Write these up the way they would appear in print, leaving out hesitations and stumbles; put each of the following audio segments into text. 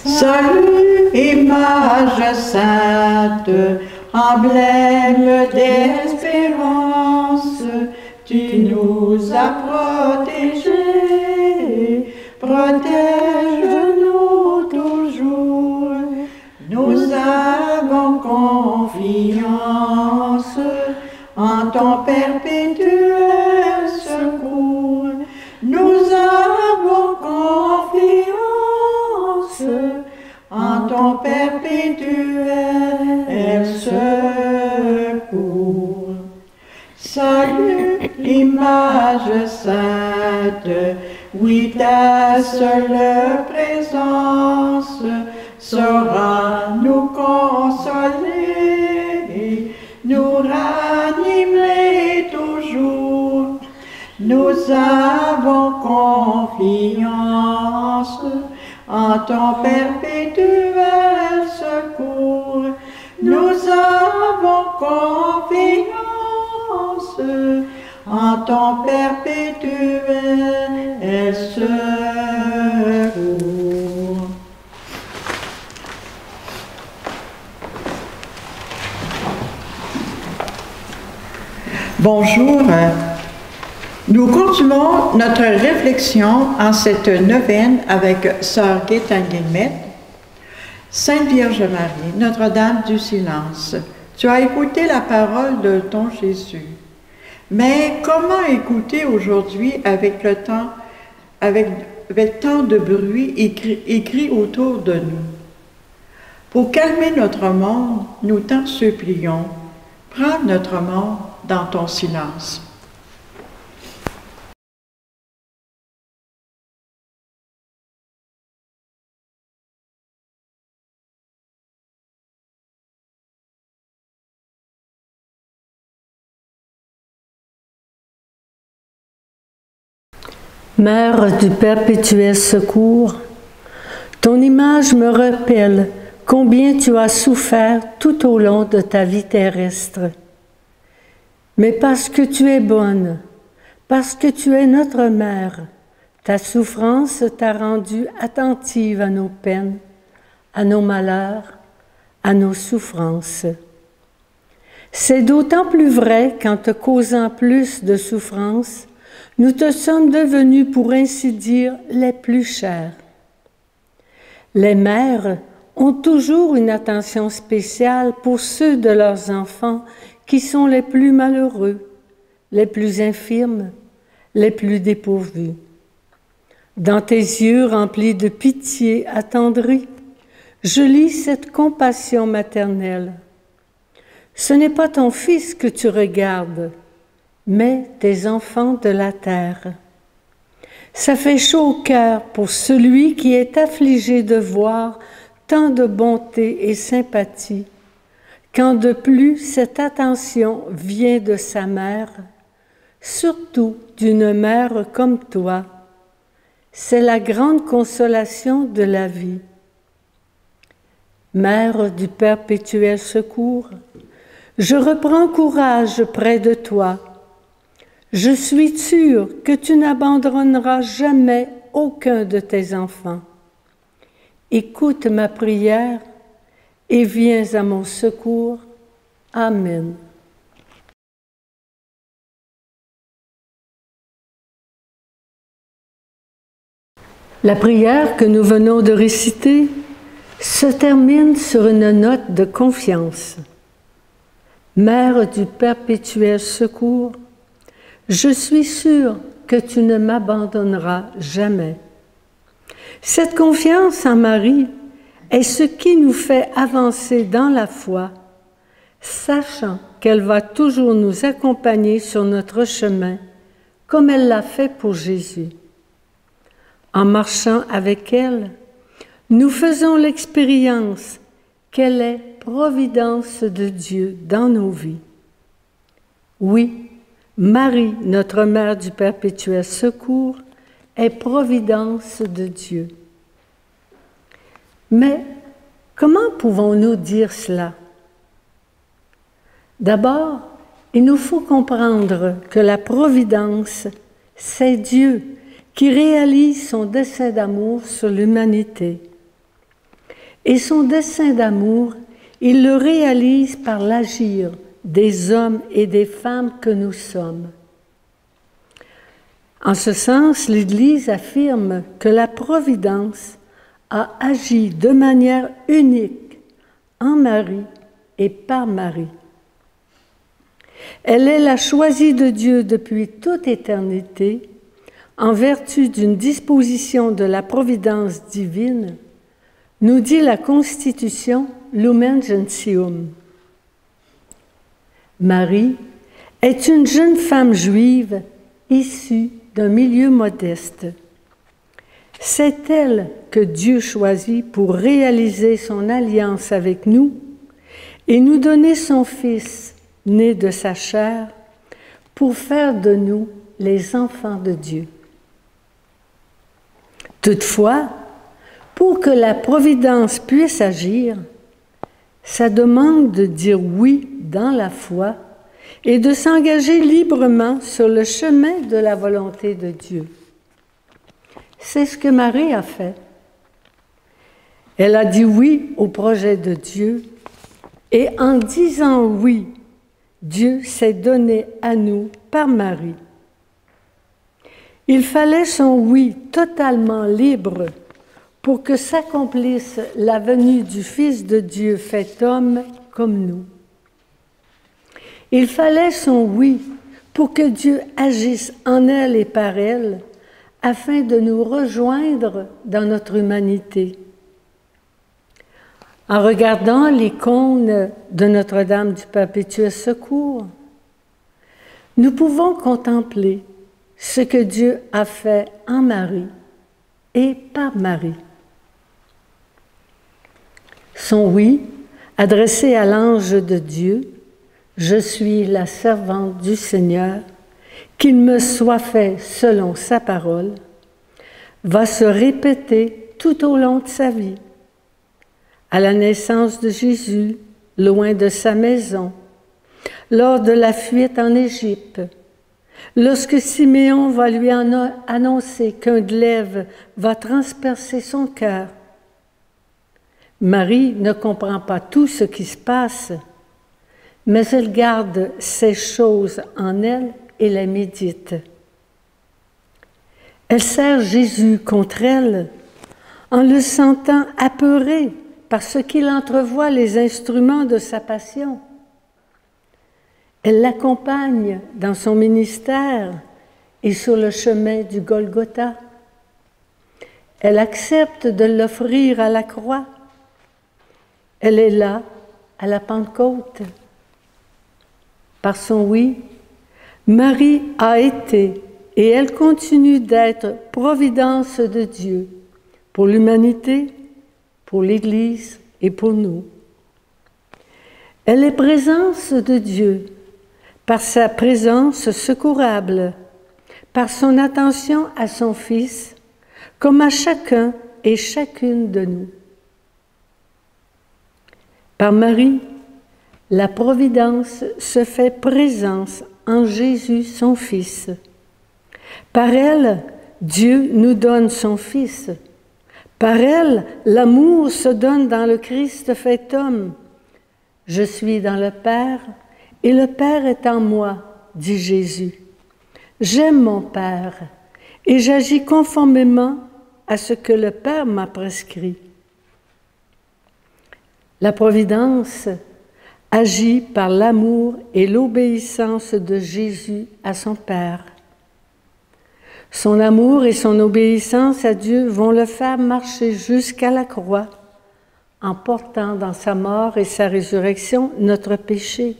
Salut, image sainte, emblème d'espérance, tu nous as protégés, protège-nous toujours. Nous avons confiance en ton perpétuel secours. Nous avons confiance en ton perpétuel secours. Salut, image sainte, oui, ta seule présence saura nous consoler, nous ranimer toujours. Nous avons confiance en ton perpétuel secours. Nous avons confiance en ton perpétuel secours. Bonjour. Nous continuons notre réflexion en cette neuvaine avec Sœur Gaétane Guillemette. Sainte Vierge Marie, Notre-Dame du Silence, tu as écouté la parole de ton Jésus. Mais comment écouter aujourd'hui avec tant de bruit écrit autour de nous? Pour calmer notre monde, nous t'en supplions, prends notre monde dans ton silence. Mère du perpétuel secours, ton image me rappelle combien tu as souffert tout au long de ta vie terrestre. Mais parce que tu es bonne, parce que tu es notre mère, ta souffrance t'a rendue attentive à nos peines, à nos malheurs, à nos souffrances. C'est d'autant plus vrai qu'en te causant plus de souffrances, nous te sommes devenus, pour ainsi dire, les plus chers. Les mères ont toujours une attention spéciale pour ceux de leurs enfants qui sont les plus malheureux, les plus infirmes, les plus dépourvus. Dans tes yeux remplis de pitié attendrie, je lis cette compassion maternelle. Ce n'est pas ton fils que tu regardes, mais tes enfants de la terre. Ça fait chaud au cœur pour celui qui est affligé de voir tant de bonté et sympathie, quand de plus cette attention vient de sa mère, surtout d'une mère comme toi. C'est la grande consolation de la vie. Mère du perpétuel secours, je reprends courage près de toi. Je suis sûre que tu n'abandonneras jamais aucun de tes enfants. Écoute ma prière et viens à mon secours. Amen. La prière que nous venons de réciter se termine sur une note de confiance. Mère du perpétuel secours, je suis sûre que tu ne m'abandonneras jamais. Cette confiance en Marie est ce qui nous fait avancer dans la foi, sachant qu'elle va toujours nous accompagner sur notre chemin, comme elle l'a fait pour Jésus. En marchant avec elle, nous faisons l'expérience qu'elle est providence de Dieu dans nos vies. Oui, Marie, notre Mère du perpétuel secours, est providence de Dieu. Mais comment pouvons-nous dire cela? D'abord, il nous faut comprendre que la providence, c'est Dieu qui réalise son dessein d'amour sur l'humanité. Et son dessein d'amour, il le réalise par l'agir des hommes et des femmes que nous sommes. En ce sens, l'Église affirme que la Providence a agi de manière unique en Marie et par Marie. Elle est la choisie de Dieu depuis toute éternité, en vertu d'une disposition de la providence divine, nous dit la Constitution Lumen Gentium. Marie est une jeune femme juive issue d'un milieu modeste. C'est elle que Dieu choisit pour réaliser son alliance avec nous et nous donner son Fils, né de sa chair, pour faire de nous les enfants de Dieu. Toutefois, pour que la Providence puisse agir, ça demande de dire oui dans la foi et de s'engager librement sur le chemin de la volonté de Dieu. C'est ce que Marie a fait. Elle a dit oui au projet de Dieu et en disant oui, Dieu s'est donné à nous par Marie. Il fallait son oui totalement libre pour que s'accomplisse la venue du Fils de Dieu fait homme comme nous. Il fallait son oui pour que Dieu agisse en elle et par elle, afin de nous rejoindre dans notre humanité. En regardant l'icône de Notre-Dame du Perpétuel Secours, nous pouvons contempler ce que Dieu a fait en Marie et par Marie. Son oui, adressé à l'ange de Dieu, « Je suis la servante du Seigneur, qu'il me soit fait selon sa parole », va se répéter tout au long de sa vie. À la naissance de Jésus, loin de sa maison, lors de la fuite en Égypte, lorsque Siméon va lui annoncer qu'un glaive va transpercer son cœur. Marie ne comprend pas tout ce qui se passe, mais elle garde ces choses en elle et les médite. Elle serre Jésus contre elle en le sentant apeuré parce qu'il entrevoit les instruments de sa passion. Elle l'accompagne dans son ministère et sur le chemin du Golgotha. Elle accepte de l'offrir à la croix. Elle est là à la Pentecôte. Par son oui, Marie a été et elle continue d'être providence de Dieu pour l'humanité, pour l'Église et pour nous. Elle est présence de Dieu par sa présence secourable, par son attention à son Fils, comme à chacun et chacune de nous. Par Marie, la providence se fait présence en Jésus, son Fils. Par elle, Dieu nous donne son Fils. Par elle, l'amour se donne dans le Christ fait homme. Je suis dans le Père et le Père est en moi, dit Jésus. J'aime mon Père et j'agis conformément à ce que le Père m'a prescrit. La providence agit par l'amour et l'obéissance de Jésus à son Père. Son amour et son obéissance à Dieu vont le faire marcher jusqu'à la croix, en portant dans sa mort et sa résurrection notre péché.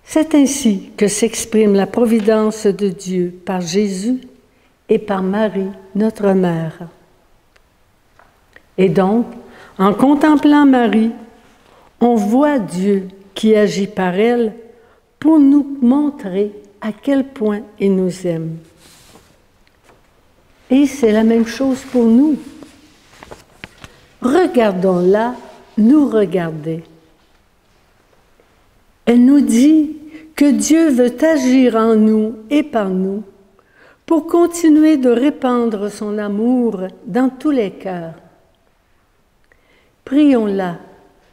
C'est ainsi que s'exprime la providence de Dieu par Jésus et par Marie, notre mère. Et donc, en contemplant Marie, on voit Dieu qui agit par elle pour nous montrer à quel point il nous aime. Et c'est la même chose pour nous. Regardons-la nous regarder. Elle nous dit que Dieu veut agir en nous et par nous pour continuer de répandre son amour dans tous les cœurs. Prions-la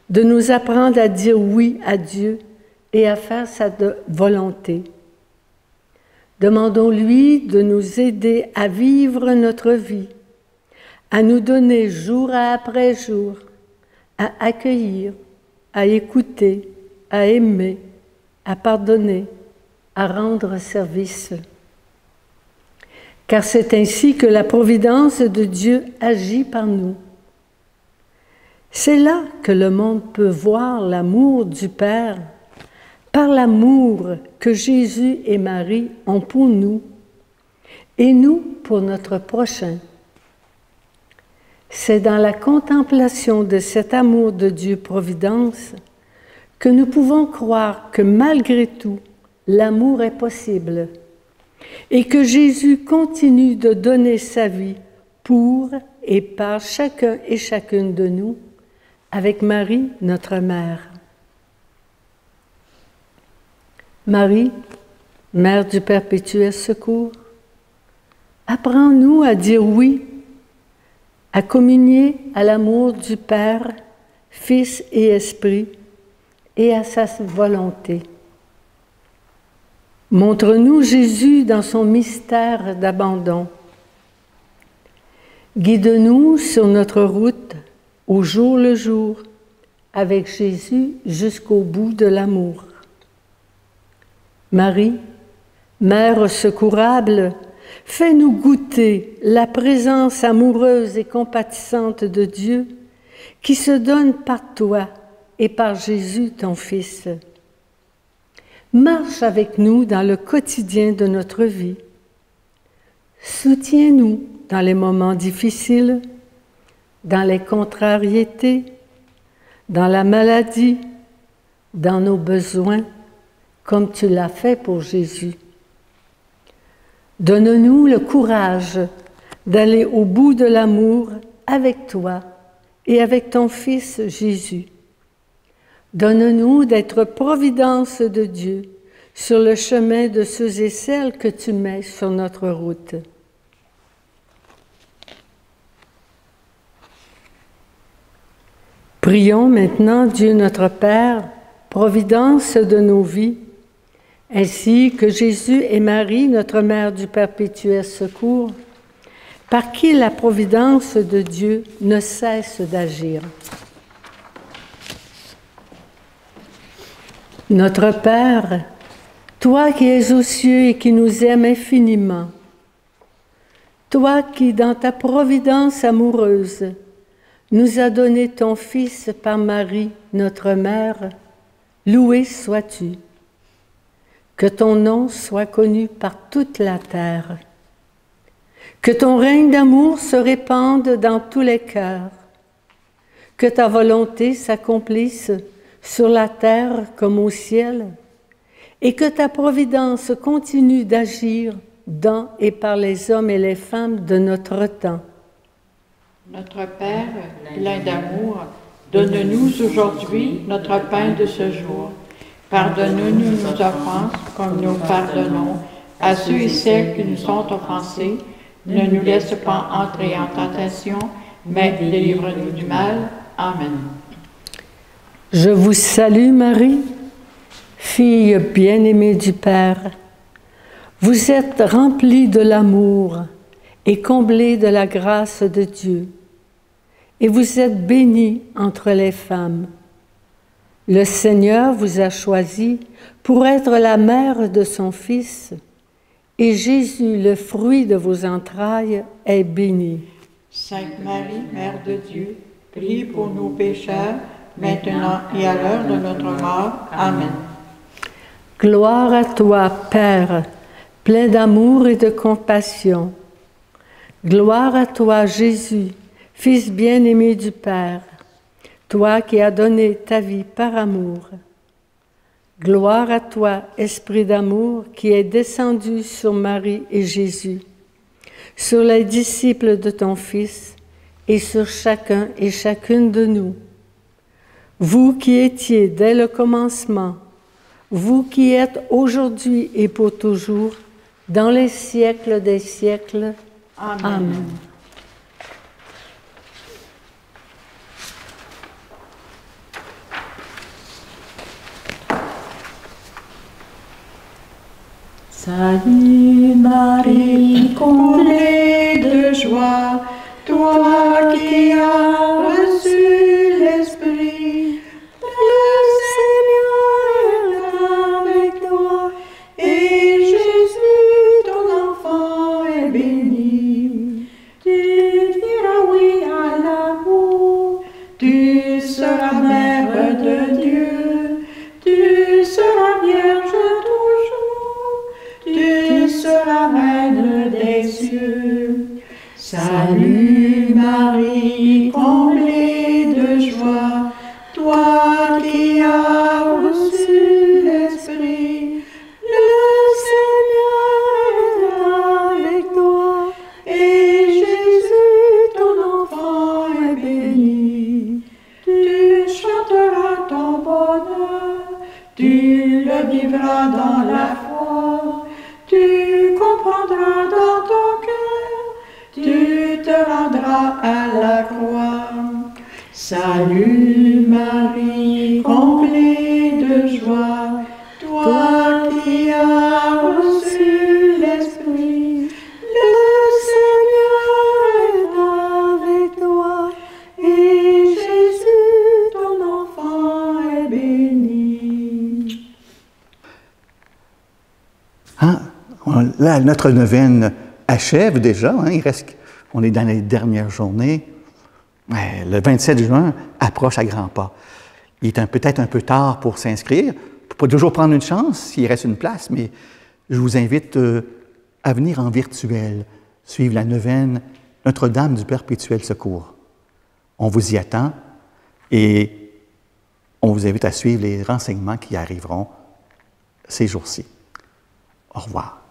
de nous apprendre à dire oui à Dieu et à faire sa volonté. Demandons-lui de nous aider à vivre notre vie, à nous donner jour après jour, à accueillir, à écouter, à aimer, à pardonner, à rendre service. Car c'est ainsi que la providence de Dieu agit par nous. C'est là que le monde peut voir l'amour du Père, par l'amour que Jésus et Marie ont pour nous, et nous pour notre prochain. C'est dans la contemplation de cet amour de Dieu Providence que nous pouvons croire que malgré tout, l'amour est possible et que Jésus continue de donner sa vie pour et par chacun et chacune de nous, avec Marie, notre mère. Marie, Mère du perpétuel secours, apprends-nous à dire oui, à communier à l'amour du Père, Fils et Esprit, et à sa volonté. Montre-nous Jésus dans son mystère d'abandon. Guide-nous sur notre route, au jour le jour, avec Jésus jusqu'au bout de l'amour. Marie, Mère secourable, fais-nous goûter la présence amoureuse et compatissante de Dieu qui se donne par toi et par Jésus, ton Fils. Marche avec nous dans le quotidien de notre vie. Soutiens-nous dans les moments difficiles, dans les contrariétés, dans la maladie, dans nos besoins, comme tu l'as fait pour Jésus. Donne-nous le courage d'aller au bout de l'amour avec toi et avec ton Fils Jésus. Donne-nous d'être providence de Dieu sur le chemin de ceux et celles que tu mets sur notre route. Prions maintenant Dieu notre Père, providence de nos vies, ainsi que Jésus et Marie, notre Mère du perpétuel secours, par qui la providence de Dieu ne cesse d'agir. Notre Père, toi qui es aux cieux et qui nous aimes infiniment, toi qui, dans ta providence amoureuse, nous as donné ton Fils par Marie, notre Mère, loué sois-tu. Que ton nom soit connu par toute la terre. Que ton règne d'amour se répande dans tous les cœurs. Que ta volonté s'accomplisse sur la terre comme au ciel. Et que ta providence continue d'agir dans et par les hommes et les femmes de notre temps. Notre Père, plein d'amour, donne-nous aujourd'hui notre pain de ce jour. Pardonne-nous nos offenses, comme nous pardonnons à ceux et celles qui nous sont offensés. Ne nous laisse pas entrer en tentation, mais délivre-nous du mal. Amen. Je vous salue Marie, fille bien-aimée du Père. Vous êtes remplie de l'amour et comblée de la grâce de Dieu. Et vous êtes bénie entre les femmes. Le Seigneur vous a choisi pour être la mère de son Fils, et Jésus, le fruit de vos entrailles, est béni. Sainte Marie, Mère de Dieu, prie pour nous pécheurs, maintenant et à l'heure de notre mort. Amen. Gloire à toi, Père, plein d'amour et de compassion. Gloire à toi, Jésus, Fils bien-aimé du Père, toi qui as donné ta vie par amour. Gloire à toi, Esprit d'amour, qui est descendu sur Marie et Jésus, sur les disciples de ton Fils et sur chacun et chacune de nous. Vous qui étiez dès le commencement, vous qui êtes aujourd'hui et pour toujours, dans les siècles des siècles. Amen. Amen. Salut Marie, comblée de joie, toi qui as reçu l'Esprit, le Seigneur est avec toi, et Jésus, ton enfant, est béni. Tu diras oui à l'amour, tu seras mère de Dieu, tu seras vierge toujours, tu seras reine des cieux. Salut Marie, comblée de joie, toi qui as reçu l'Esprit, le Seigneur est avec toi, et Jésus, ton enfant, est béni. Tu chanteras ton bonheur, tu le vivras dans la foi, tu comprendras dans ton cœur, tu te rendras à la croix. Salut Marie, comblée de joie, toi qui as reçu l'Esprit, le Seigneur est avec toi, et Jésus, ton enfant, est béni. Là, notre neuvaine achève déjà. On est dans les dernières journées. Le 27 juin approche à grands pas. Il est peut-être un peu tard pour s'inscrire. On peut toujours prendre une chance s'il reste une place, mais je vous invite à venir en virtuel, suivre la neuvaine Notre-Dame du Perpétuel Secours. On vous y attend et on vous invite à suivre les renseignements qui arriveront ces jours-ci. Au revoir.